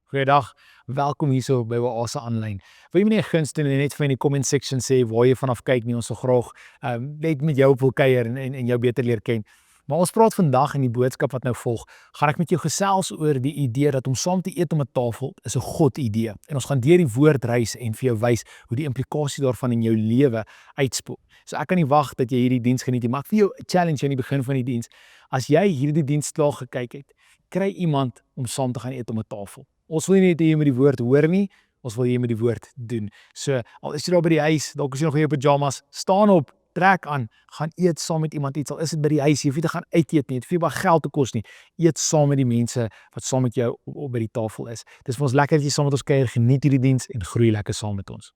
Goeiedag, welkom hierso by Oase Aanlyn. Wil jy my 'n guns doen en net vir my in die comment section sê waar jy vanaf kyk nie, ons so graag net met jou wil kuier en jou beter leer ken. Maar ons praat vandag in die boodskap wat nou volg, gaan ek met jou gesels oor die idee dat om saam te eet om 'n tafel is 'n God idee. En ons gaan deur die woord reis en vir jou wys hoe die implikasie daarvan in jou lewe uitspoel. So ek kan nie wag dat jy hierdie diens geniet nie, maar ek vir jou 'n challenge aan die begin van die diens. As jy hierdie diens klaar gekyk het, kry iemand om saam te gaan eet om 'n tafel. Ons wil nie net hê jy moet die woord hoor nie, ons wil hê jy moet die woord doen. So, al is jy daar by die huis, dalk is jy nog in jou pyjamas, staan op, trek aan, gaan eet saam met iemand iets, al is dit by die huis, jy hoef nie te gaan uit eet nie, dit hoef nie baie geld te kos nie, eet saam met die mense wat saam met jou op by die tafel is. Dis vir ons lekker dat jy saam met ons kuier, geniet hierdie diens en groei lekker saam met ons.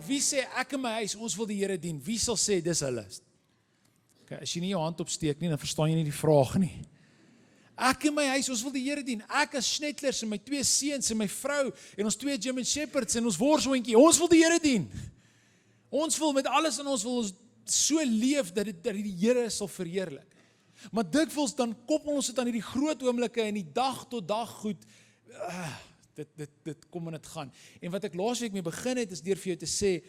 Wie sê ek in my huis, ons wil die Here dien? Wie sal sê dis hulle? Okay, as jy nie jou hand opsteek nie, dan verstaan jy nie die vraag nie. Ek in my huis, ons wil die Here dien. Ek as Schnetlers en my 2 seuns en my vrou en ons 2 German Shepherds en ons worshoontjie, ons wil die Here dien. Ons wil met alles in ons wil ons so leef dat die Here sal verheerlik. Maar dikwels dan koppel ons dit aan hierdie groot oomblikke en die dag tot dag goed. Dit kom en dit gaan. En wat ek laasweek mee begin het, is deur vir jou te sê,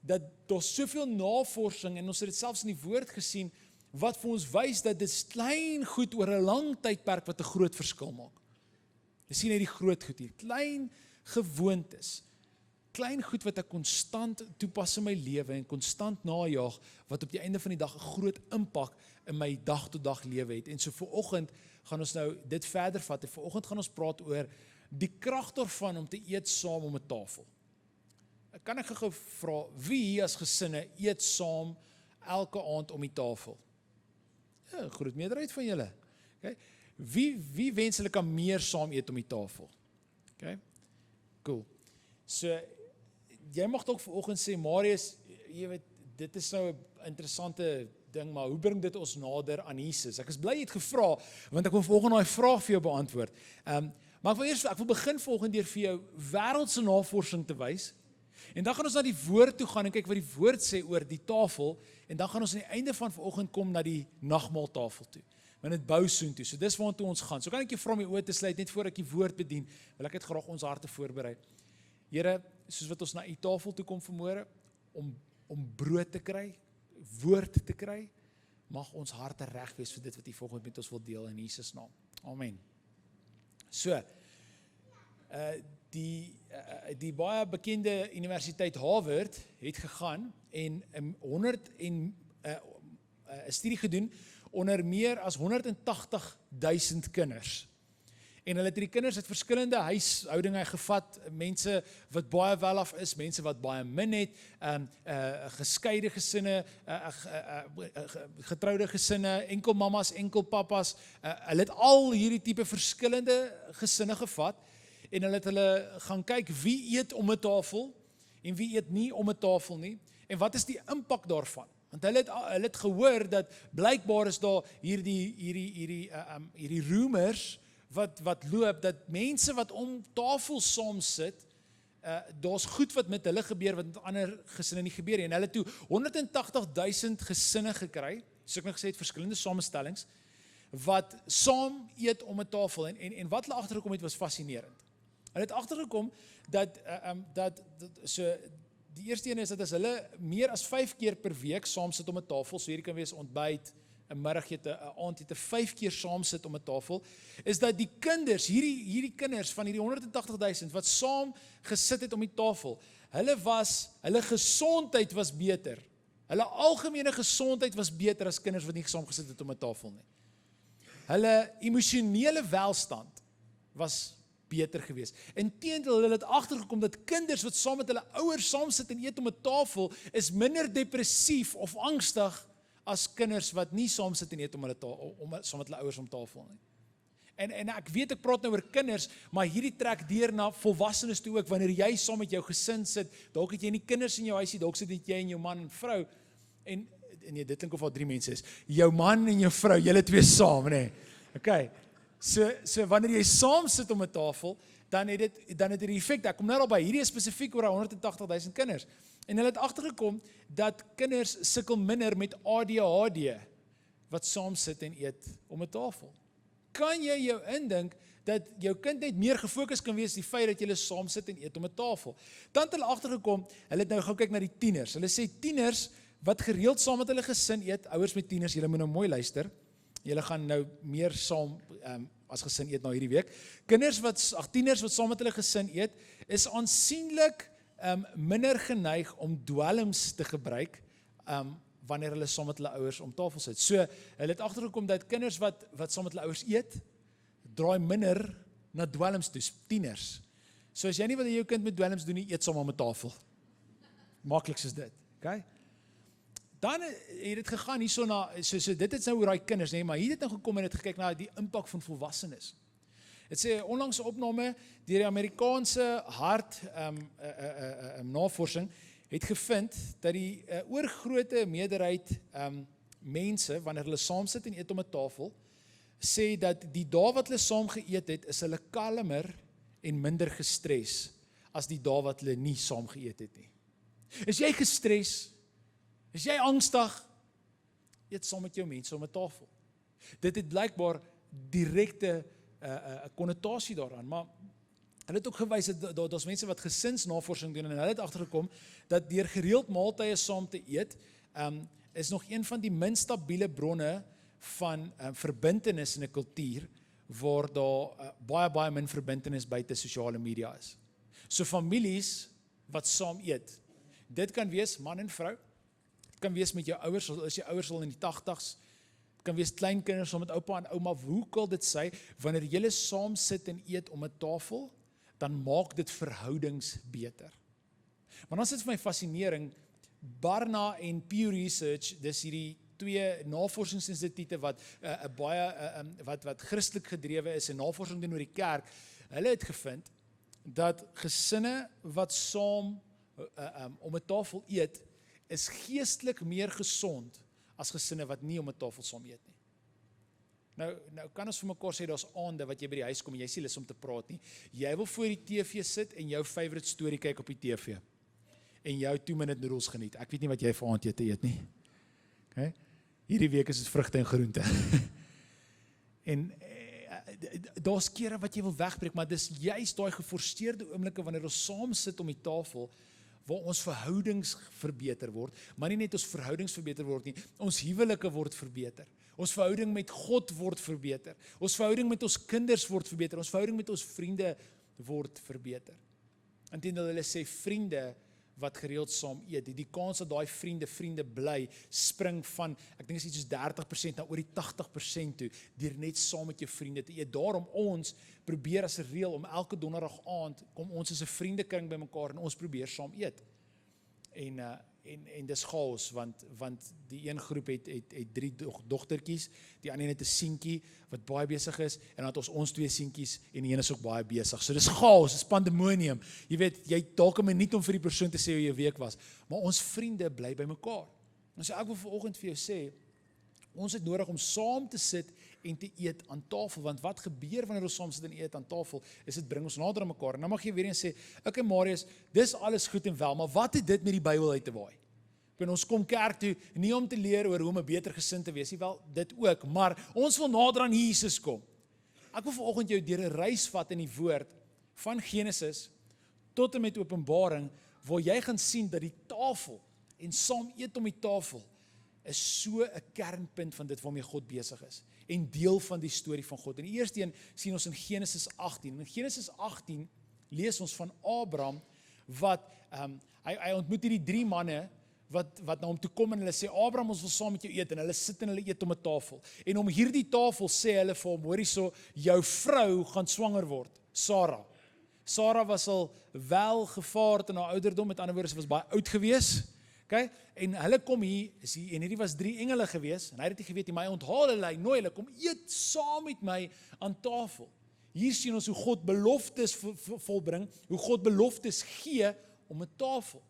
dat daar soveel navorsing, en ons het dit selfs in die woord gesien, wat vir ons wys dat dit klein goed oor 'n lang tydperk wat 'n groot verskil maak. Jy sien net die groot goed hier, klein gewoontes, klein goed wat ek konstant toepas in my lewe en konstant najaag, wat op die einde van die dag 'n groot impak in my dag tot dag lewe het. En so vanoggend gaan ons nou dit verder vat, en vanoggend gaan ons praat oor die krag daarvan om te eet saam om 'n tafel. Kan ek gou vra, wie hier as gesinne eet saam elke aand om die tafel? Ja, groot meerderheid van julle. Okay. Wie wens hulle kan meer saam eet om die tafel? Okay. Cool. So, jy mag dalk vanoggend sê, Marius, jy weet, dit is nou 'n interessante ding, maar hoe bring dit ons nader aan Jesus? Ek is bly jy het gevra, want ek wil vanoggend daai vraag vir jou beantwoord. Maar ek wil begin volgende deur vir jou wêreldse navorsing te wys. En dan gaan ons na die woord toe gaan en kyk wat die woord sê oor die tafel. En dan gaan ons aan die einde van vanoggend kom na die nagmaaltafel toe. Want dit bou soontoe. So dis waartoe ons gaan. So kan ek jou vra om die oë te sluit net voor ek die woord bedien. Wil ek dit graag ons harte voorberei. Here, soos wat ons na u tafel toe kom vanmôre om brood te kry, woord te kry, mag ons harte reg wees vir dit wat u vanoggend met ons wil deel in Jesus naam. Amen. So, die baie bekende universiteit Harvard het gegaan en 'n studie gedoen onder meer as 180,000 kinders. En hulle het die kinders uit verskillende huishoudinge gevat, mense wat baie welaf is, mense wat baie min het, geskeide gesinne, getroude gesinne, enkel mamas, enkel papas, hulle het al hierdie tipe verskillende gesinne gevat, en hulle het hulle gaan kyk wie eet om 'n tafel, en wie eet nie om 'n tafel nie, en wat is die impak daarvan? Want hulle het gehoor dat blykbaar is daar hierdie rumors, wat loop, dat mense wat om tafel saam sit, daar's goed wat met hulle gebeur, wat met ander gesinne nie gebeur nie. En hulle toe 180,000 gesinne gekry, soos ek nou gesê het, verskillende samestellings, wat saam eet om 'n tafel, en wat hulle agtergekom het, was fascinerend. Hulle het agtergekom dat so, die eerste een is dat as hulle meer as 5 keer per week saam sit om 'n tafel, so hierdie kan wees ontbyt, 'n middagete, 'n aandete, 5 keer saam sit om 'n tafel, is dat die kinders, hierdie kinders van hierdie 180,000 wat saam gesit het om die tafel, hulle gesondheid was beter. Hulle algemene gesondheid was beter as kinders wat nie saam gesit het om 'n tafel nie. Hulle emosionele welstand was beter gewees. Inteendeel, hulle het agtergekom dat kinders wat saam met hulle ouers saam sit en eet om 'n tafel, is minder depressief of angstig as kinders wat nie saam sit en eet saam met hulle ouers om tafel nie. En ek weet ek praat nou oor kinders, maar hierdie trek deur na volwassenes toe ook, wanneer jy saam met jou gesin sit, dalk het jy nie kinders in jou huisie, dalk sit net jy en jou man en vrou, en nee, dit klink of al 3 mense is, jou man en jou vrou, julle twee saam, nee. Okay, so wanneer jy saam sit om 'n tafel, dan het dit die effek, ek kom nou al by, hierdie is spesifiek oor 180,000 kinders, en hulle het agtergekom, dat kinders sukkel minder met ADHD, wat saam sit en eet om 'n tafel. Kan jy jou indink, dat jou kind net meer gefokus kan wees, die feit dat julle saam sit en eet om 'n tafel. Dan het hulle agtergekom, hulle het nou gou kyk na die tieners, hulle sê tieners, wat gereeld saam met hulle gesin eet, ouers met tieners, julle moet nou mooi luister, julle gaan nou meer saam as gesin eet na hierdie week. Tieners wat saam met hulle gesin eet, is aansienlik minder geneig om dwelms te gebruik, wanneer hulle saam met hulle ouers om tafel sit. So, hulle het agtergekom dat kinders wat saam met hulle ouers eet, draai minder na dwelms toe, tieners. So as jy nie wat jou kind met dwelms doen nie, eet saam om 'n tafel. Makliks is dit, okay? Dan het dit gegaan hierso na, so dit is nou oor daai kinders, nee, maar hier het nou gekom en het gekyk na die impak van volwassenes. Het sê onlangs 'n opname deur die Amerikaanse hart navorsing het gevind dat die oorgrote meerderheid mense, wanneer hulle saam sit en eet om 'n tafel, sê dat die dae wat hulle saam geëet het, is hulle kalmer en minder gestres as die dae wat hulle nie saam geëet het nie. Is jy gestres? Is jy angstig? Eet saam met jou mense om 'n tafel. Dit het blykbaar direkte konnotasie daaraan, maar hulle het ook gewys dat daar's mense wat gesinsnavorsing doen en hulle het agtergekom dat deur gereeld maaltye saam te eet, is nog een van die min stabiele bronne van verbintenis in 'n kultuur waar daar baie min verbintenis buite sosiale media is. So families wat saam eet, dit kan wees man en vrou, dit kan wees met jou ouers, as jou ouers al in die 80's, dit kan wees kleinkinders saam met oupa en ouma, hoe kan dit sê, wanneer julle saam sit en eet om 'n tafel, dan maak dit verhoudings beter. Maar dan is dit vir my fascinering, Barna en Pew Research, dis hierdie 2 navorsingsinstitute wat wat Christelik gedrewe is en navorsing doen oor die kerk, hulle het gevind dat gesinne wat saam om 'n tafel eet, is geestelik meer gesond as gesinne wat nie om 'n tafel saam eet nie. Nou kan ons vir mekaar sê, daar's aande wat jy by die huis kom en jy sê lus om te praat nie. Jy wil voor die TV sit en jou favorite storie kyk op die TV. En jou 2-minute noodles geniet. Ek weet nie wat jy vir aandete eet nie. Okay? Hierdie week is dit vrugte en groente. En daar's kere wat jy wil wegbreek, maar dis juist daai geforseerde oomblikke wanneer ons saam sit om die tafel, waar ons verhoudings verbeter word, maar nie net ons verhoudings verbeter word nie, ons huwelike word verbeter. Ons verhouding met God word verbeter. Ons verhouding met ons kinders word verbeter. Ons verhouding met ons vriende word verbeter. Inteendeel hulle sê vriende wat gereeld saam eet, die kans dat daai vriende bly, spring van, ek dink is iets soos 30% na oor die 80% toe, deur net saam met jou vriende te eet. Daarom ons probeer as 'n reël om elke donderdag aand, kom ons as 'n vriendekring by mekaar en ons probeer saam eet. En dis chaos, want die een groep het 3 dogtertjies, die ander het 'n seentjie wat baie besig is, en dan het ons 2 seentjies, en die een is ook baie besig. So dis chaos, dis pandemonium. Jy weet, jy dalk 'n minuut om vir die persoon te sê hoe jou week was, maar ons vriende bly by mekaar. En so ek wil vanoggend vir jou sê, ons het nodig om saam te sit en te eet aan tafel, want wat gebeur wanneer ons saam sit en eet aan tafel, is dit bring ons nader aan mekaar. En dan mag jy weer eens sê, okay Marius, dis alles goed en wel, maar wat het dit met die Bybel uit te waai? En ons kom kerk toe, nie om te leer oor hoe om 'n beter gesin te wees, nie wel, dit ook, maar ons wil nader aan Jesus kom. Ek wil vanoggend jou deur 'n reis vat in die woord, van Genesis tot en met Openbaring, waar jy gaan sien dat die tafel, en saam eet om die tafel, is so 'n kernpunt van dit waarmee God besig is, en deel van die storie van God. En die eerste een sien ons in Genesis 18. In Genesis 18 lees ons van Abraham, wat, hy ontmoet hierdie 3 manne, wat na hom toe kom en hulle sê, Abraham, ons wil saam met jou eet, en hulle sit en hulle eet om 'n tafel. En om hierdie tafel sê hulle vir hom, hoor hierso, jou vrou gaan swanger word, Sarah. Sarah was al wel gevaard in haar ouderdom, met ander woorde, sy was baie oud gewees. Okay? En hulle kom hier, en hierdie was 3 engele gewees, en hy het nie geweet nie, maar hy onthaal hulle, hy nooi hulle, kom eet saam met my aan tafel. Hier sien ons hoe God beloftes volbring, hoe God beloftes gee om 'n tafel.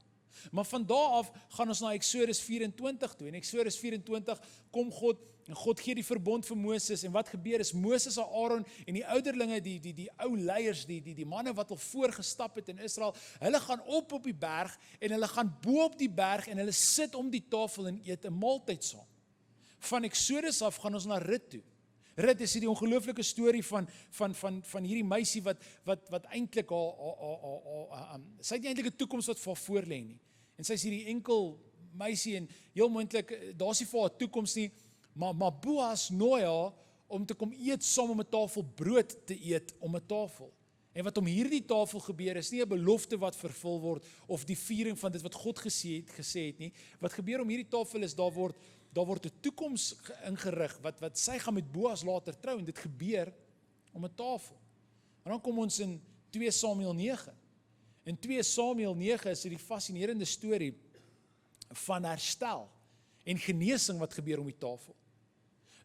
Maar van daar af gaan ons na Eksodus 24 toe. In Eksodus 24 kom God en God gee die verbond vir Moses. En wat gebeur is Moses en Aaron en die ouderlinge, die ou leiers, die manne wat al voorgestap het in Israel, hulle gaan op die berg en hulle gaan bo op die berg en hulle sit om die tafel en eet 'n maaltyd saam. Van Eksodus af gaan ons na Rut toe. Rut is die ongelooflike storie van hierdie meisie wat eintlik sy het nie eintlik 'n toekoms wat vir haar voorlê nie. En sy is hierdie enkel meisie en heel moontlik daar's nie vir haar 'n toekoms nie, maar Boas nooi haar om te kom eet saam om 'n tafel brood te eet om 'n tafel. En wat om hierdie tafel gebeur is nie 'n belofte wat vervul word of die viering van dit wat God gesê het nie. Wat gebeur om hierdie tafel is daar word 'n toekoms ingerig wat sy gaan met Boas later trou en dit gebeur om 'n tafel. En dan kom ons in 2 Samuel 9. In 2 Samuel 9 is dit die fascinerende storie van herstel en genesing wat gebeur om die tafel.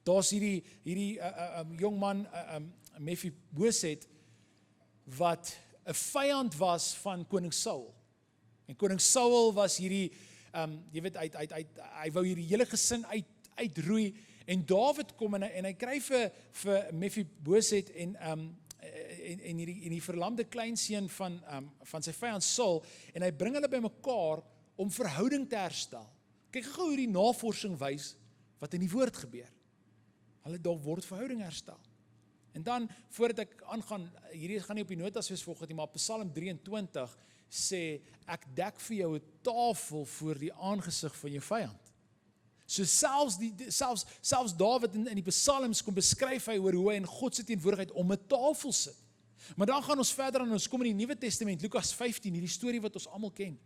Daar's hierdie jong man Mephiboset wat 'n vyand was van koning Saul. En koning Saul was hierdie jy weet hy wou hierdie hele gesin uitroei en Dawid kom en hy kry vir Mephiboset en die verlamde kleinseun van sy vyand Saul en hy bring hulle bymekaar om verhouding te herstel. Kyk gou hoe die navorsing wys wat in die woord gebeur. Daar word verhouding herstel. En dan voordat ek aangaan, hierdie gaan nie op die notas wees volgens nie, maar Psalm 23 sê ek dek vir jou 'n tafel voor die aangesig van jou vyand. So selfs Dawid in die Psalms kom beskryf hy oor hoe hy in God se teenwoordigheid om 'n tafel sit. Maar dan gaan ons verder en ons kom in die Nuwe Testament, Lukas 15, hierdie storie wat ons almal ken.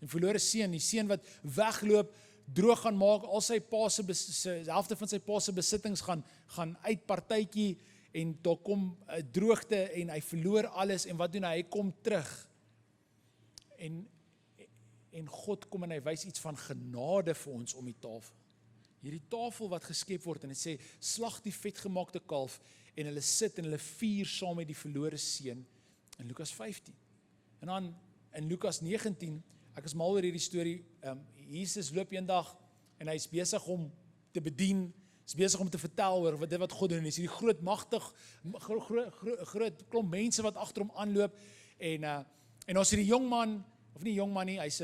'n verlore seun, die seun wat wegloop, droog gaan maak, al sy pa se helfte van sy pa se besittings gaan uit partytjie en daar kom 'n droogte en hy verloor alles en wat doen hy? Hy kom terug. En God kom en hy wys iets van genade vir ons om die tafel. Hierdie tafel wat geskep word en dit sê slag die vetgemaakte kalf en hulle sit en hulle vier saam met die verlore seun in Lukas 15. En dan in Lukas 19, ek is mal oor hierdie storie, Jesus loop eendag en hy is besig om te bedien, is besig om te vertel oor dit wat God doen. Is hierdie groot magtig groot klomp mense wat agter hom aanloop en ons hierdie jong man, of nie jong man nie, hy's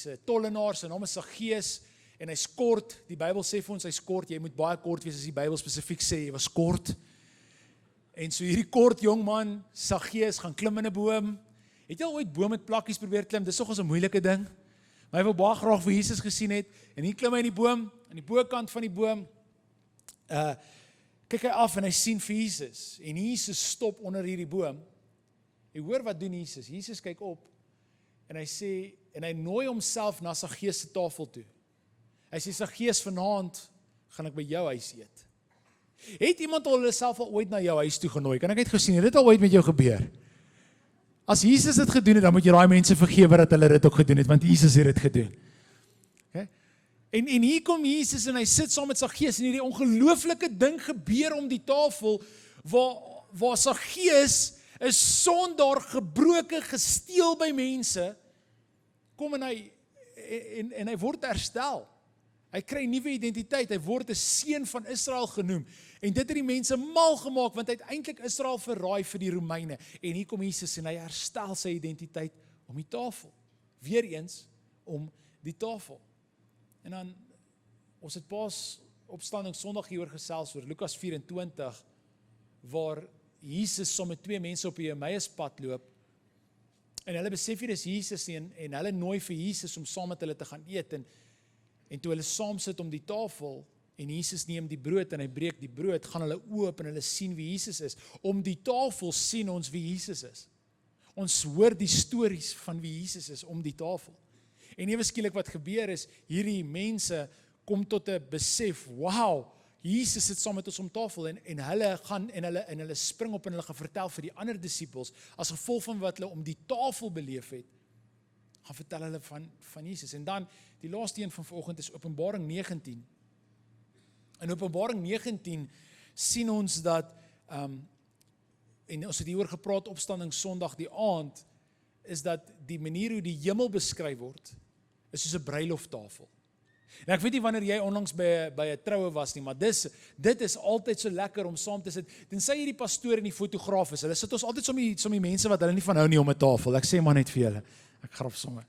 'n tollenaar, sy naam is Saggeus en hy's kort. Die Bybel sê vir ons hy's kort. Jy moet baie kort wees as die Bybel spesifiek sê jy was kort. En so hierdie kort jong man, Saggeus, gaan klim in 'n boom. Het jy al ooit boom met plakkies probeer klim? Dis nogals 'n moeilike ding. Maar hy wou baie graag vir Jesus gesien het en hier klim hy in die boom, aan die bokant van die boom. Kyk hy af en hy sien vir Jesus en Jesus stop onder hierdie boom. Jy hoor wat doen Jesus? Jesus kyk op en hy sê en hy nooi homself na Saggeus se tafel toe. Hy sê Saggeus, vanaand gaan ek by jou huis eet. Het iemand al hulle self al ooit na jou huis toe genooi? Kan ek net gesien, het dit al ooit met jou gebeur? As Jesus dit gedoen het, dan moet jy daai mense vergewe dat hulle dit ook gedoen het, want Jesus het dit gedoen. Okay? En hier kom Jesus en hy sit saam met Saggeus en hierdie ongelooflike ding gebeur om die tafel waar Saggeus 'n sondaar, gebroken, gesteel by mense, kom en hy word herstel. Hy kry nuwe identiteit, hy word 'n seun van Israel genoem. En dit het die mense mal gemaak, want hy het eintlik Israel verraai vir die Romeine. En hier kom Jesus en hy herstel sy identiteit om die tafel. Weereens om die tafel. En dan, ons het pas opstanding Sondag hieroor gesels oor Lukas 24, waar Jesus saam met 2 mense op die Emmaus-pad loop, en hulle besef nie dis Jesus nie, en hulle nooi vir Jesus om saam met hulle te gaan eet, en toe hulle saam sit om die tafel, en Jesus neem die brood en hy breek die brood, gaan hulle oop en hulle sien wie Jesus is. Om die tafel sien ons wie Jesus is. Ons hoor die stories van wie Jesus is om die tafel. En ewe skielik wat gebeur is, hierdie mense kom tot 'n besef, wow, Jesus sit saam met ons om tafel en hulle gaan en hulle spring op en hulle gaan vertel vir die ander disippels as gevolg van wat hulle om die tafel beleef het gaan vertel hulle van Jesus. En dan, die laaste een van vanoggend is Openbaring 19. In Openbaring 19 sien ons dat, en ons het hieroor gepraat, opstanding Sondag die aand, is dat die manier hoe die hemel beskryf word, is soos 'n bruiloftafel. En ek weet nie wanneer jy onlangs by 'n troue was nie, maar dit is altyd so lekker om saam te sit. Tensy jy die pastoor en die fotograaf is, hulle sit ons altyd som die mense wat hulle nie van hou nie om 'n tafel. Ek sê maar net vir julle, ek grap sommer.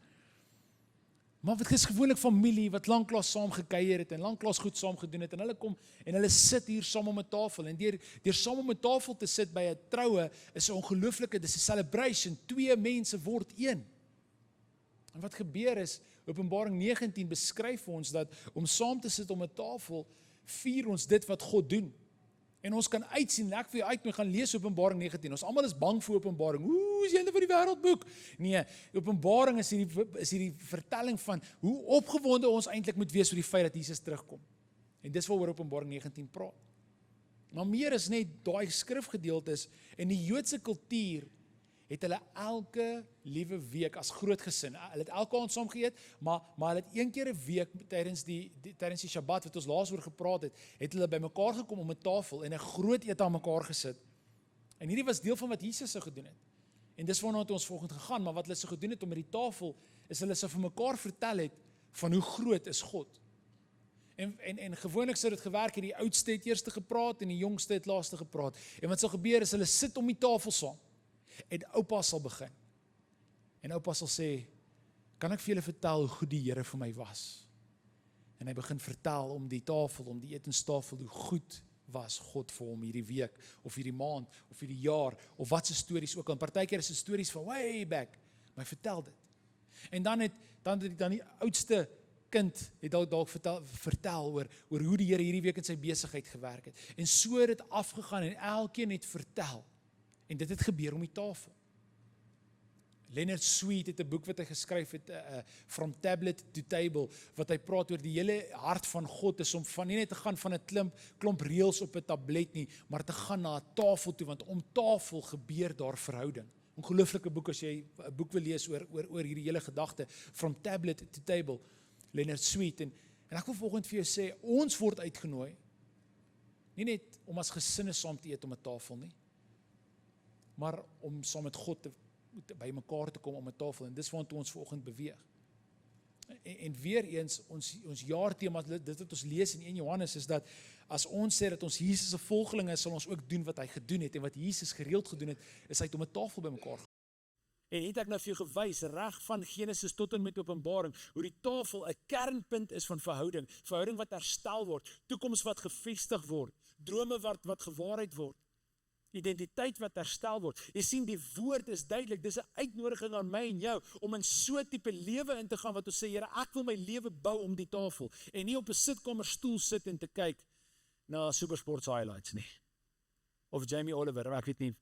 Maar dit is gewoonlik familie wat lanklaas saam gekuier het en lanklaas goed saam gedoen het en hulle kom en hulle sit hier saam om 'n tafel en deur saam om 'n tafel te sit by 'n troue is 'n ongelooflike, dis 'n celebration, 2 mense word een. En wat gebeur is, Openbaring 19 beskryf ons dat om saam te sit om 'n tafel, vier ons dit wat God doen. En ons kan uitsien, ek vir jou uit, gaan lees Openbaring 19. Ons almal is bang vir Openbaring. Is die einde van die wêreldboek? Nee, Openbaring is hierdie vertelling van hoe opgewonde ons eintlik moet wees oor die feit dat Jesus terugkom. En dis waaroor Openbaring 19 praat. Maar meer is net daai skrifgedeeltes en die Joodse kultuur het hulle elke liewe week as groot gesin, hulle het elke aand saam geëet, maar hulle het een keer 'n week tydens die Shabbat wat ons laas oor gepraat het hulle bymekaar gekom om 'n tafel en 'n groot ete aan mekaar gesit. En hierdie was deel van wat Jesus sou gedoen het. En dis waarna ons volgende gegaan, maar wat hulle sou gedoen het om met die tafel, is hulle sou vir mekaar vertel het van hoe groot is God. En gewoonlik sou dit gewerk het, die oudste het eerste gepraat en die jongste het laaste gepraat. En wat sal gebeur is hulle sit om die tafel saam. En oupa sal begin. En oupa sal sê, kan ek vir julle vertel hoe goed die Here vir my was? En hy begin vertel om die tafel, om die etenstafel, hoe goed was God vir hom hierdie week, of hierdie maand, of hierdie jaar, of wat se stories ook al. Partykeer is dit stories van way back, maar hy vertel dit. En dan die oudste kind het dalk vertel oor hoe die Here hierdie week in sy besigheid gewerk het. En so het dit afgegaan en elkeen het vertel. En dit het gebeur om die tafel. Leonard Sweet het 'n boek wat hy geskryf het, From Tablet to Table, wat hy praat oor die hele hart van God is om van nie net te gaan van 'n klomp reëls op 'n tablet nie, maar te gaan na 'n tafel toe, want om tafel gebeur daar verhouding. Ongelooflike boek as jy 'n boek wil lees oor hierdie hele gedagte, From Tablet to Table, Leonard Sweet. En ek wil vanoggend vir jou sê, ons word uitgenooi, nie net om as gesinne saam te eet om 'n tafel nie, maar om saam met God by mekaar te kom om 'n tafel, en dis waartoe ons vanoggend beweeg. En weer eens, ons jaartema, dit wat ons lees in 1 Johannes, is dat as ons sê dat ons Jesus se volgelinge is, sal ons ook doen wat hy gedoen het, en wat Jesus gereeld gedoen het, is hy het om 'n tafel by mekaar gekom. En het ek nou vir jou gewys, reg van Genesis tot en met Openbaring, hoe die tafel 'n kernpunt is van verhouding wat herstel word, toekoms wat gevestig word, drome wat gewaarheid word, identiteit wat herstel word. Jy sien, die woord is duidelik, dis 'n uitnodiging aan my en jou, om in so 'n tipe lewe in te gaan, wat ons sê, Here, ek wil my lewe bou om die tafel, en nie op 'n sitkamerstoel sit en te kyk na SuperSports highlights nie, of Jamie Oliver, ek weet nie,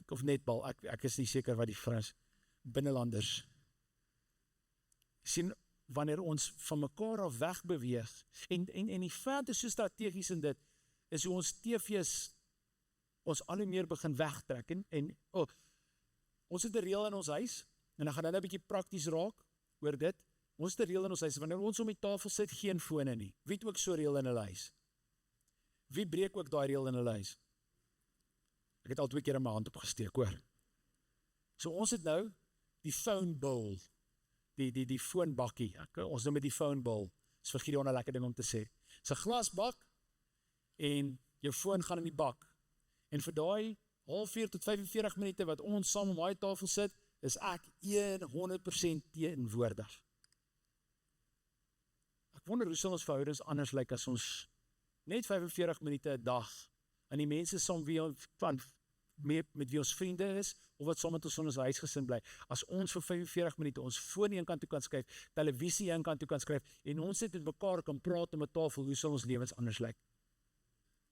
of netbal, ek is nie seker wat die Frans, binnelanders. Jy sien, wanneer ons van mekaar af wegbeweeg, en die feit is so strategies in dit, is hoe ons TV's ons al hoe meer begin wegtrek, en ons het 'n reël in ons huis, en dan gaan nou 'n bietjie prakties raak oor dit. Ons het 'n reël in ons huis, wanneer ons om die tafel sit, geen fone nie. Wie het ook so 'n reël in hulle huis? Wie breek ook daai reël in hulle huis? Ek het al 2 keer in my hand opgesteek, hoor. So ons het nou die phone bowl, die foonbakkie, ons noem dit die phone bowl, is vir Gideon 'n lekker ding om te sê. Dis 'n glasbak, en jou foon gaan in die bak. En vir daai halfuur tot 45 minute wat ons saam om daai tafel sit, is ek 100% teenwoordig. Ek wonder hoe sal ons verhoudings anders lyk as ons net 45 minute 'n dag aan die mense saam met wie ons vriende is, of wat saam met ons in ons huisgesin bly, as ons vir 45 minute ons foon een kant toe kan skuif, televisie een kant toe kan skuif, en ons net met mekaar kan praat om 'n tafel, hoe sal ons lewens anders lyk?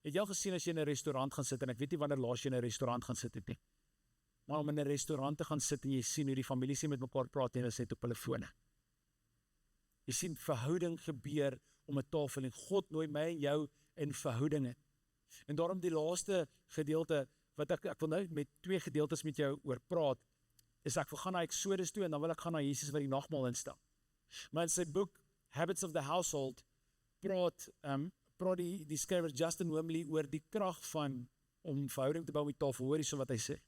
Het jy al gesien as jy in 'n restaurant gaan sit, en ek weet nie wanneer laas jy in 'n restaurant gaan sit het nie, maar om in 'n restaurant te gaan sit en jy sien hoe die familie met mekaar praat en hulle sit op hulle fone. Jy sien, verhouding gebeur om 'n tafel, en God nooi my en jou in verhoudinge. En daarom die laaste gedeelte, wat ek wil nou met 2 gedeeltes met jou oor praat, is ek wil gaan na Exodus toe en dan wil ek gaan na Jesus wat die nagmaal instel. Maar in sy boek Habits of the Household praat die skrywer Justin Wormley oor die krag van om verhouding te bou met tafel. Hoor hierso wat hy sê.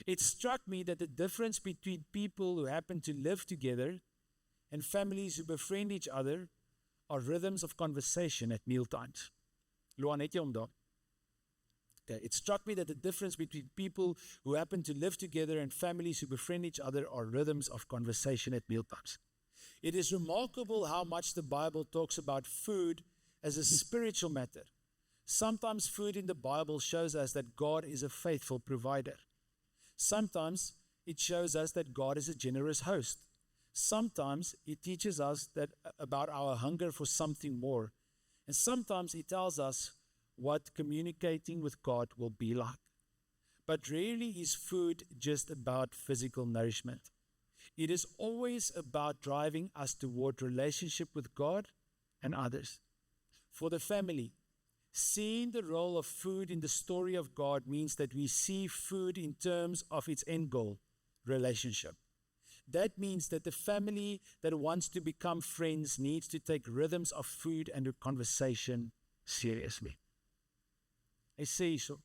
It struck me that the difference between people who happen to live together and families who befriend each other are rhythms of conversation at mealtimes. Luan, het jy hom daar? Okay. It struck me that the difference between people who happen to live together and families who befriend each other are rhythms of conversation at mealtimes. It is remarkable how much the Bible talks about food as a spiritual matter. Sometimes food in the Bible shows us that God is a faithful provider. Sometimes it shows us that God is a generous host. Sometimes it teaches us that about our hunger for something more. And sometimes it tells us what communicating with God will be like. But rarely is food just about physical nourishment. It is always about driving us toward relationship with God and others. For the family, seeing the role of food in the story of God means that we see food in terms of its end goal, relationship. That means that the family that wants to become friends needs to take rhythms of food and conversation seriously. Hy sê hierso,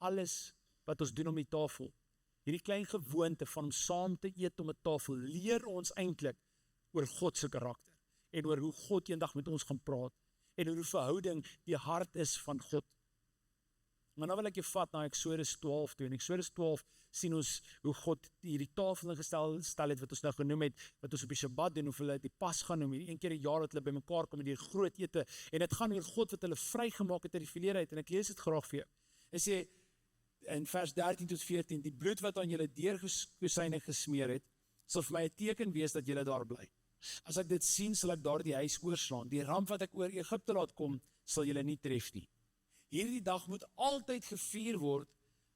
alles wat ons doen om die tafel, hierdie klein gewoonte van om saam te eet om 'n tafel, leer ons eintlik oor God se karakter en oor hoe God eendag met ons gaan praat en hoe verhouding die hart is van God. Maar nou wil ek jou vat na Exodus 12 toe. In Exodus 12 sien ons hoe God hierdie tafel ingestel het wat ons nou genoem het, wat ons op die Shabbat doen, hoe hulle die pas gaan noem, een keer 'n jaar dat hulle bymekaar kom en die groot ete, en dit gaan oor God wat hulle vrygemaak het uit die verlede uit, en ek lees dit graag vir jou. Hy sê in vers 13 tot 14, die bloed wat aan julle deurgesyne gesmeer het, sal vir my 'n teken wees dat julle daar bly. As ek dit sien, sal ek daardie huis oorslaan. Die ramp wat ek oor Egipte laat kom, sal julle nie tref nie. Hierdie dag moet altyd gevier word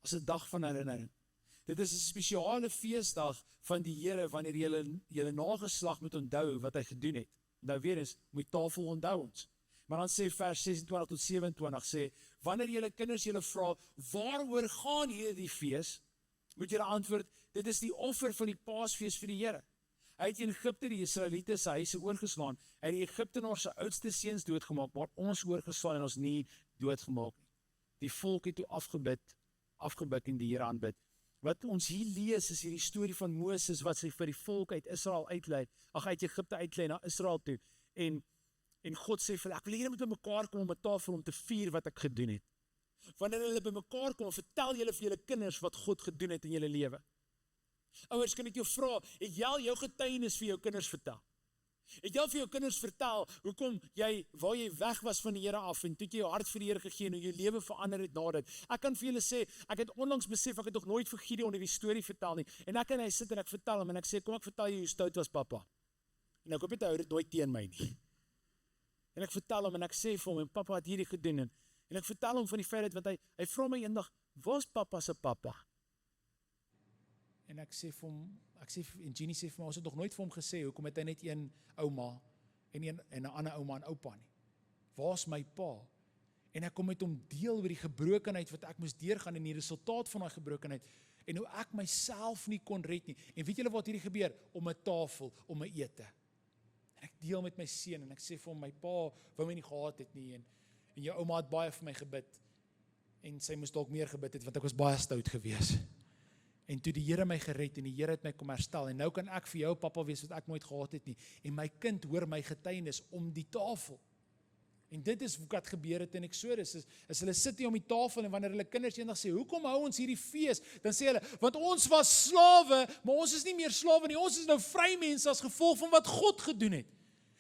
as 'n dag van herinnering. Dit is 'n spesiale feesdag van die Here wanneer julle nageslag moet onthou wat hy gedoen het. Nou weer eens, moet tafel onthou ons. Maar dan sê vers 26 tot 27 sê, wanneer julle kinders julle vra, waaroor gaan hierdie fees? Moet julle antwoord, dit is die offer van die Paasfees vir die Here. Hy het in Egipte die Israeliete se huise oorgeslaan, hy het die Egiptenaars se oudste seuns doodgemaak, maar ons oorgeslaan en ons nie doodgemaak nie. Die volk het toe afgebid en die Here aanbid. Wat ons hier lees is hierdie storie van Moses wat sy vir die volk uit Israel uit Egipte uitlei na Israel toe. En God sê vir hulle, ek wil julle met mekaar kom om 'n tafel om te vier wat ek gedoen het. Wanneer hulle bymekaar kom, vertel julle vir julle kinders wat God gedoen het in julle lewe. Ouers, kan ek jou vra, het jy al jou getuienis vir jou kinders vertel? Het jy al vir jou kinders vertel, hoekom waar jy weg was van die Here af, en toe jy jou hart vir die Here gegee, en hoe jou lewe verander het na dit? Ek kan vir julle sê, ek het onlangs besef, ek het nog nooit vir Gideon hierdie storie vertel nie, en ek en hy sit en ek vertel hom, en ek sê, kom ek vertel jy hoe stout was papa. En ek hoop hy hou dit nooit teen my nie. En ek vertel hom, en ek sê vir hom, en papa het hierdie gedoen, en ek vertel hom van die feit dat, want hy vra my eendag, waar's papa se papa? En ek sê vir hom, en Jeannie sê vir my, ons het nog nooit vir hom gesê, hoekom het hy net een ouma, en 'n ander ouma en oupa nie? Waar's my pa? En ek kom met hom deel oor die gebrokenheid wat ek moes deurgaan, en die resultaat van daai gebrokenheid, en hoe ek myself nie kon red nie. En weet julle wat hierdie gebeur? Om 'n tafel, om 'n ete. En ek deel met my seun, en ek sê vir hom, my pa wou my nie gehad het nie, en jou ouma het baie vir my gebid, en sy moes dalk meer gebid het, want ek was baie stout gewees. En toe die Here my gered, en die Here het my kom herstel, en nou kan ek vir jou papa wees wat ek nooit gehad het nie, en my kind hoor my getuienis om die tafel. En dit is wat gebeur het in Exodus, is hulle sit hier om die tafel, en wanneer hulle kinders eendag sê, hoekom hou ons hierdie fees? Dan sê hulle, want ons was slawe, maar ons is nie meer slawe nie, ons is nou vry mense as gevolg van wat God gedoen het.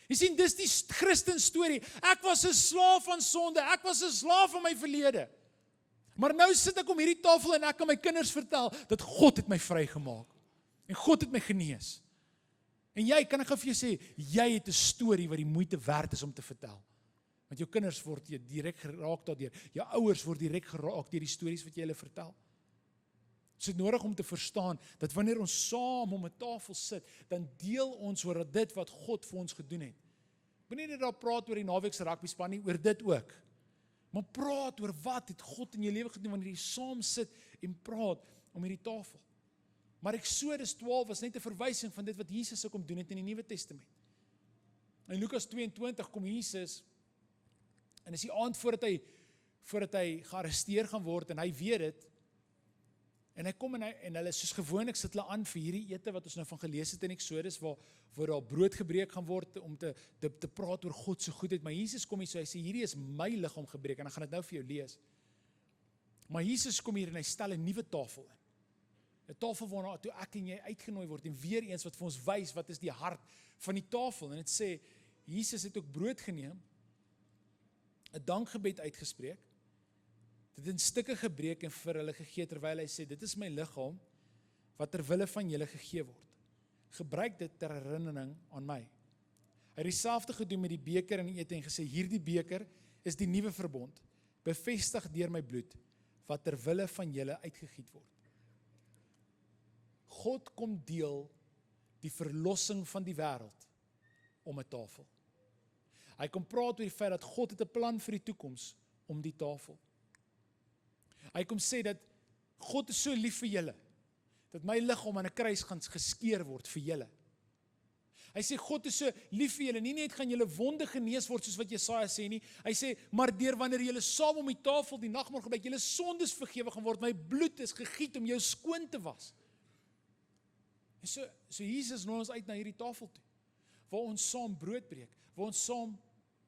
Jy sien, dis die Christen storie, ek was 'n slaaf van sonde, ek was 'n slaaf van my verlede. Maar nou sit ek om hierdie tafel en ek kan my kinders vertel dat God het my vrygemaak. En God het my genees. En jy, kan ek gou vir jou sê, jy het 'n storie wat die moeite werd is om te vertel. Want jou kinders word direk geraak daardeur. Jou ouers word direk geraak deur die stories wat jy hulle vertel. Dit is nodig om te verstaan dat wanneer ons saam om 'n tafel sit, dan deel ons oor dit wat God vir ons gedoen het. Ek wil nie net daar praat oor die naweek se rugby span nie, oor dit ook. Maar praat oor wat het God in jou lewe gedoen wanneer jy saam sit en praat om hierdie tafel. Maar Eksodus 12 was net 'n verwysing van dit wat Jesus sou kom doen het in die Nuwe Testament. In Lukas 22 kom Jesus, en is die aand voordat hy gearresteer gaan word, en hy weet dit, en hy kom en hulle soos gewoonlik sit hulle aan vir hierdie ete wat ons nou van gelees het in Eksodus, waar daar brood gebreek gaan word om te praat oor God se goedheid, maar Jesus kom hier so, hy sê, hierdie is my liggaam gebreek, en ek gaan dit nou vir jou lees. Maar Jesus kom hier en hy stel 'n nuwe tafel in. 'n Tafel waarna toe ek en jy uitgenooi word, en weer eens wat vir ons wys, wat is die hart van die tafel, en dit sê, Jesus het ook brood geneem, 'n dankgebed uitgespreek, dit in stukke gebreek en vir hulle gegee, terwyl hy sê, dit is my liggaam, wat ter wille van julle gegee word. Gebruik dit ter herinnering aan my. Hy het dieselfde gedoen met die beker in die ete en gesê, hierdie beker is die nuwe verbond, bevestig deur my bloed, wat ter wille van julle uitgegiet word. God kom deel die verlossing van die wêreld om 'n tafel. Hy kom praat oor die feit dat God het 'n plan vir die toekoms om die tafel. Hy kom sê dat God is so lief vir julle, dat my liggaam aan 'n kruis gaan geskeur word vir julle. Hy sê God is so lief vir julle, nie net gaan julle wonde genees word soos wat Jesaja sê nie. Hy sê, maar deur wanneer julle saam om die tafel die nagmaal gebruik, julle sondes vergewe gaan word, my bloed is gegiet om jou skoon te was. En so Jesus nooi ons uit na hierdie tafel toe, waar ons saam brood breek, waar ons saam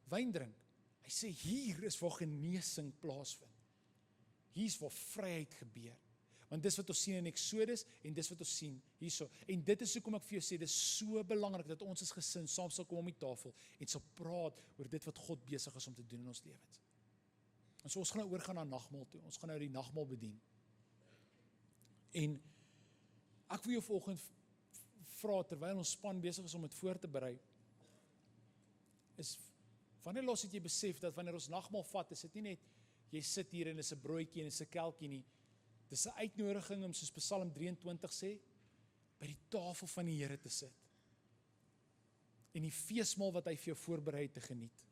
wyn drink. Hy sê, hier is waar genesing plaasvind. Hier is waar vryheid gebeur. Want dis wat ons sien in Eksodus, en dis wat ons sien hierso. En dit is hoekom ek vir jou sê, dis so belangrik dat ons as gesin saam sal kom om die tafel, en sal praat oor dit wat God besig is om te doen in ons lewens. En so ons gaan nou oorgaan na nagmaal toe, ons gaan nou die nagmaal bedien. En ek wil jou vanoggend vra, terwyl ons span besig is om dit voor te berei, is, wanneer los het jy besef, dat wanneer ons nagmaal vat, is dit nie net, jy sit hier en is 'n broodjie en is 'n kelkie nie, dis 'n uitnodiging om, soos Psalm 23 sê, by die tafel van die Here te sit, en die feesmaal wat hy vir jou voorberei het te geniet.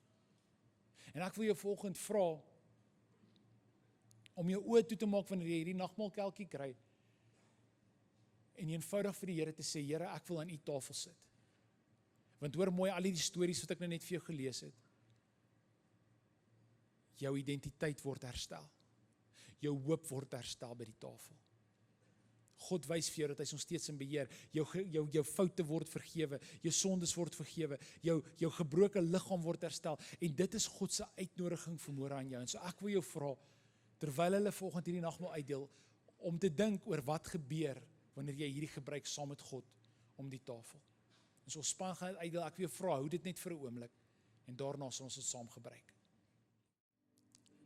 En ek wil jou vanoggend vra, om jou oë toe te maak wanneer jy hierdie nagmaalkelkie kry, en eenvoudig vir die Here te sê, Here, ek wil aan u tafel sit. Want hoor mooi al die stories wat ek nou net vir jou gelees het. Jou identiteit word herstel. Jou hoop word herstel by die tafel. God wys vir jou dat hy is nog steeds in beheer. Jou foute word vergewe, jou sondes word vergewe, jou gebroke liggaam word herstel, en dit is God se uitnodiging vanmôre aan jou. En so ek wil jou vra, terwyl hulle vanoggend hierdie nagmaal uitdeel, om te dink oor wat gebeur wanneer jy hierdie gebruik saam met God om die tafel. En so span gaan uitdeel, ek wil jou vra, hou dit net vir 'n oomblik, en daarna sal ons dit saam gebruik.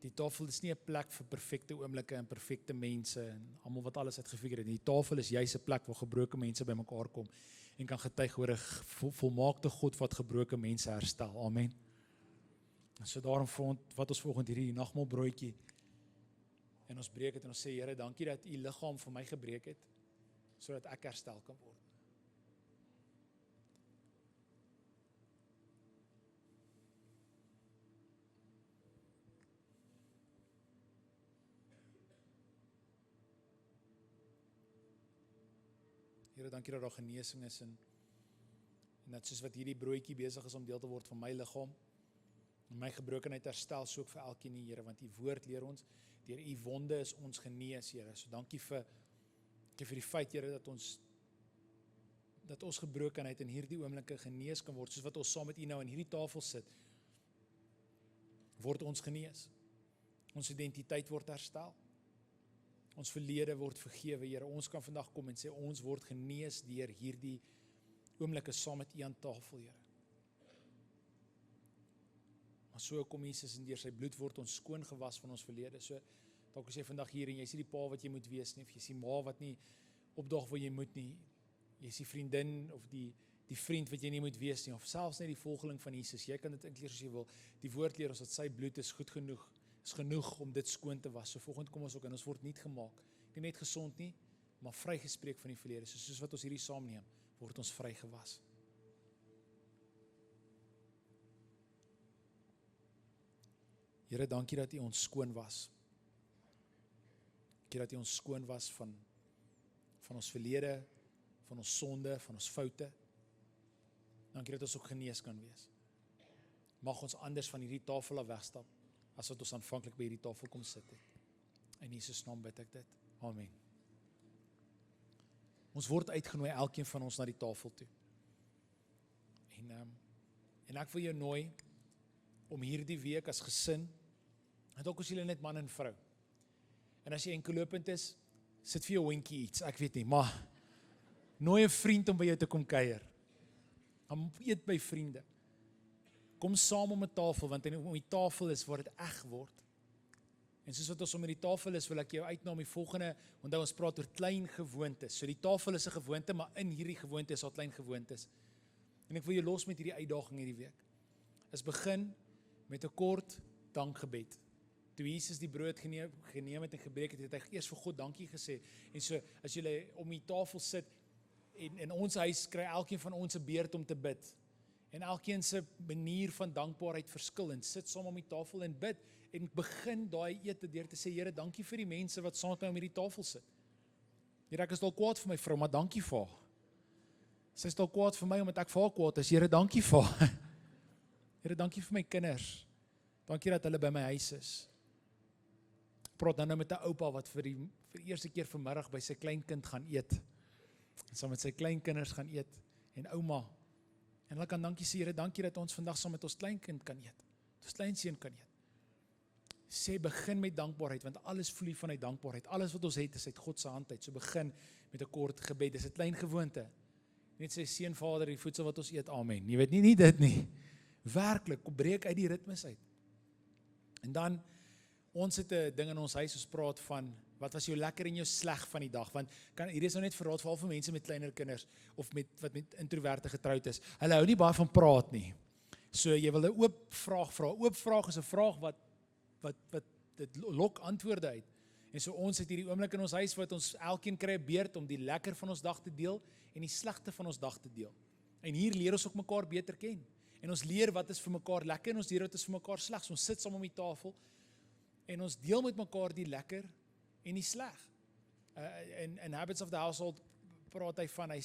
Die tafel is nie 'n plek vir perfekte oomblikke en perfekte mense en almal wat alles uitgefigure het. Die tafel is juis 'n plek waar gebroke mense bymekaar kom en kan getuig oor 'n volmaakte God wat gebroke mense herstel. Amen. En so daarom wat ons volgende hierdie nagmaalbroodjie en ons breek dit en ons sê, Here, dankie dat u liggaam vir my gebreek het, sodat ek herstel kan word. Here, dankie dat daar genesing is en dat soos wat hierdie broodjie besig is om deel te word van my liggaam, en my gebrokenheid herstel, so ook vir elkeen nie, Here, want u woord leer ons, deur u wonde is ons genees, Here. So dankie vir die feit, Here, dat ons gebrokenheid in hierdie oomblikke genees kan word, soos wat ons saam met u nou aan hierdie tafel sit, word ons genees. Ons identiteit word herstel. Ons verlede word vergewe, Here. Ons kan vandag kom en sê, ons word genees deur hierdie oomblikke saam met u aan tafel, Here. Maar so kom Jesus en deur sy bloed word ons skoon gewas van ons verlede. So, dalk as jy vandag hier en jy is nie die pa wat jy moet wees nie, of jy is die ma wat nie opdaag waar jy moet nie, jy is die vriendin of die vriend wat jy nie moet wees nie, of selfs net die volgeling van Jesus, jy kan dit inkleer soos jy wil. Die woord leer ons dat sy bloed is goed genoeg, is genoeg om dit skoon te was. So volgende kom ons ook en ons word nuut gemaak. Nie net gesond nie, maar vrygespreek van die verlede. So soos wat ons hierdie saamneem, word ons vrygewas. Here, dankie dat u ons skoon was. Dankie dat u ons skoon was van ons verlede, van ons sonde, van ons foute. Dankie dat ons ook genees kan wees. Mag ons anders van hierdie tafel af wegstap, as wat ons aanvanklik by hierdie tafel kom sit het. In Jesus naam bid ek dit. Amen. Ons word uitgenooi, elkeen van ons, na die tafel toe. En ek wil jou nooi, om hierdie week as gesin, en dalk is julle net man en vrou. En as jy enkellopend is, sit vir jou hondjie iets, ek weet nie, maar nooi 'n vriend om by jou te kom kuier. Kom eet by vriende. Kom saam om 'n tafel, want om die tafel is waar dit eg word. En soos wat ons om die tafel is, wil ek jou uitnooi om die volgende, onthou ons praat oor klein gewoontes. So die tafel is 'n gewoonte, maar in hierdie gewoonte is daar klein gewoontes. En ek wil jou los met hierdie uitdaging hierdie week. Is begin met 'n kort dankgebed. Toe Jesus die brood geneem het en gebreek het, het hy eers vir God dankie gesê. En so, as julle om die tafel sit, en in ons huis kry elkeen van ons 'n beurt om te bid. En elkeen se manier van dankbaarheid verskil, en sit saam om die tafel en bid, en begin daai ete deur te sê, Here, dankie vir die mense wat saam met my om hierdie tafel sit. Here, ek is dalk kwaad vir my vrou, maar dankie vir haar. Sy is dalk kwaad vir my, omdat ek vir haar kwaad is. Here, dankie vir haar. Here, dankie vir my kinders. Dankie dat hulle by my huis is. Praat dan nou met 'n oupa wat vir die eerste keer vanmiddag by sy kleinkind gaan eet. En saam met sy kleinkinders gaan eet. En ouma. En hulle kan dankie sê, Here, dankie dat ons vandag saam met ons kleinkind kan eet. Ons kleinseun kan eet. Sê, begin met dankbaarheid, want alles vloei vanuit dankbaarheid. Alles wat ons het is uit God se hand uit. So begin met 'n kort gebed. Dis 'n klein gewoonte. Net sê, Seun, Vader, die voedsel wat ons eet, amen. Jy weet nie dit nie. Werklik, kom breek uit die ritmes uit. En dan, ons het 'n ding in ons huis, ons praat van, wat was jou lekker en jou sleg van die dag? Want hierdie is nou net verraad, veral vir mense met kleiner kinders, of wat met introverte getroud is. Hulle hou nie baie van praat nie. So jy wil 'n oop vraag vra. Oop vraag is 'n vraag wat dit lok antwoorde uit. En so ons het hierdie oomblik in ons huis, wat ons elkeen kry 'n beurt om die lekker van ons dag te deel, en die slegte van ons dag te deel. En hier leer ons ook mekaar beter ken. En ons leer wat is vir mekaar lekker, en ons leer wat is vir mekaar sleg. So ons sit saam om die tafel, en ons deel met mekaar die lekker en die sleg. In Habits of the Household praat hy van, hy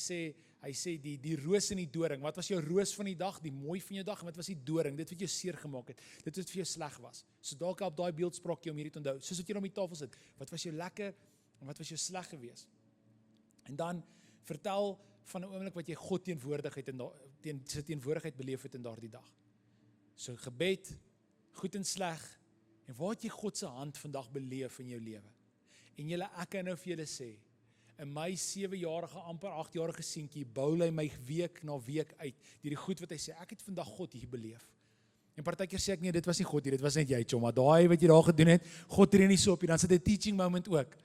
sê die roos en die doring. Wat was jou roos van die dag, die mooi van jou dag, en wat was die doring, dit wat jou seer gemaak het, dit wat vir jou sleg was. So dalk help daai beeldspraak jou om hierdie te onthou, soos wat jy om die tafel sit, wat was jou lekker, en wat was jou sleg gewees. En dan vertel van 'n oomblik wat jy God teenwoordigheid en sy teenwoordigheid beleef het in daardie dag. So gebed, goed en sleg, en waar het jy God se hand vandag beleef in jou lewe? En ek kan nou vir julle sê, in my 7-jarige, amper 8-jarige seentjie, bou hy my week na week uit, deur die goed wat hy sê, ek het vandag God hier beleef. En partykeer sê ek, nee, dit was nie God hier, dit was net jy, chom, maar daai wat jy daar gedoen het, God tree nie so op, en dan sit 'n teaching moment ook.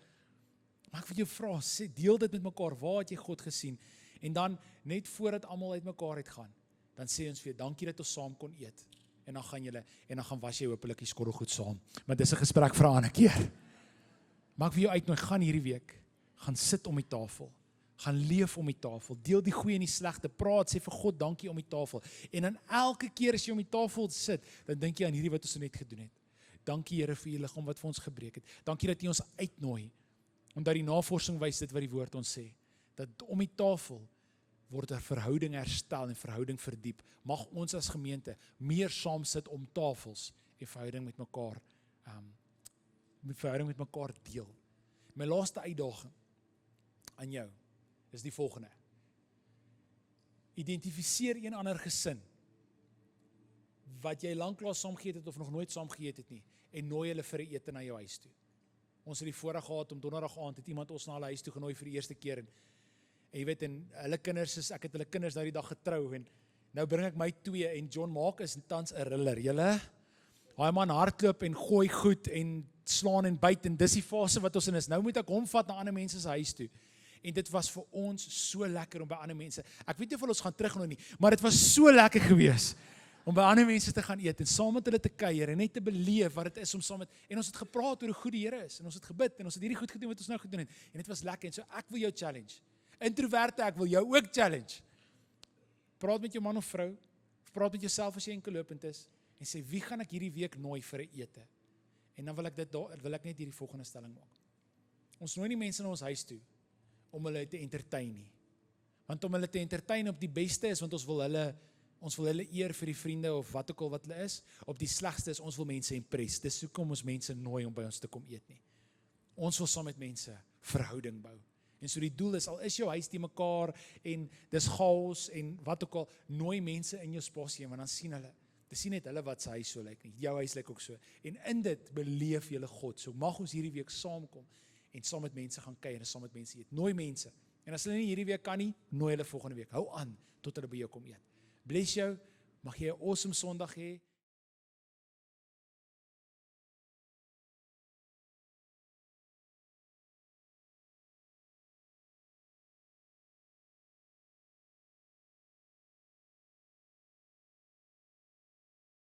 Maar ek wil jou vra, sê, deel dit met mekaar, waar het jy God gesien? En dan, net voordat almal uit mekaar uitgaan, dan sê ons vir jou, dankie dat ons saam kon eet. En dan gaan was jy hopelik die skorrelgoed saam. Maar dis 'n gesprek vir 'n ander keer. Maar ek wil jou uitnooi, gaan hierdie week, gaan sit om die tafel, gaan leef om die tafel, deel die goeie en die slegte, praat, sê vir God dankie om die tafel. En dan elke keer as jy om die tafel sit, dan dink jy aan hierdie wat ons net gedoen het. Dankie Here vir u liggaam wat vir ons gebreek het. Dankie dat u ons uitnooi, omdat die navorsing wys dit wat die woord ons sê, dat om die tafel word 'n verhouding herstel en verhouding verdiep. Mag ons as gemeente meer saam sit om tafels en verhouding met mekaar deel. My laaste uitdaging aan jou is die volgende. Identifiseer een ander gesin wat jy lanklaas saam geëet het of nog nooit saam geëet het nie, en nooi hulle vir 'n ete na jou huis toe. Ons het die voorreg gehad om donderdag aand het iemand ons na hulle huis toe genooi vir die eerste keer, en jy weet, en hulle kinders ek het hulle kinders nou die dag getrou, en nou bring ek my 2, en John Mark is tans 'n riller. Julle, daai man hardloop en gooi goed en slaan en byt, en dis die fase wat ons in is. Nou moet ek hom vat na ander mense se huis toe. En dit was vir ons so lekker om by ander mense. Ek weet nie of ons gaan terugnooi nie, maar dit was so lekker gewees om by ander mense te gaan eet en saam met hulle te kuier en net te beleef wat dit is om saam met, en ons het gepraat oor hoe goed die Here is, en ons het gebid, en ons het hierdie goed gedoen wat ons nou gedoen het, en dit was lekker. En so ek wil jou challenge. Introverte, ek wil jou ook challenge. Praat met jou man of vrou, of praat met jouself as jy enkellopend is, en sê, wie gaan ek hierdie week nooi vir 'n ete? En dan wil ek net hierdie volgende stelling maak. Ons nooi nie mense na ons huis toe, om hulle te entertain nie. Want om hulle te entertain op die beste is, want ons wil hulle eer vir die vriende of wat ook al wat hulle is. Op die slegste is, ons wil mense impress. Dis hoekom ons mense nooi om by ons te kom eet nie. Ons wil saam met mense verhouding bou. En so die doel is, al is jou huis die mekaar en dis chaos en wat ook al, nooi mense in jou spasie, want dan sien hulle, dis nie net hulle wat sy huis so lyk nie, jou huis lyk ook so. En in dit beleef julle God. So mag ons hierdie week saamkom en saam met mense gaan kuier en saam met mense eet. Nooi mense. En as hulle nie hierdie week kan nie, nooi hulle volgende week. Hou aan tot hulle by jou kom eet. Bless jou. Mag jy 'n awesome Sondag hê.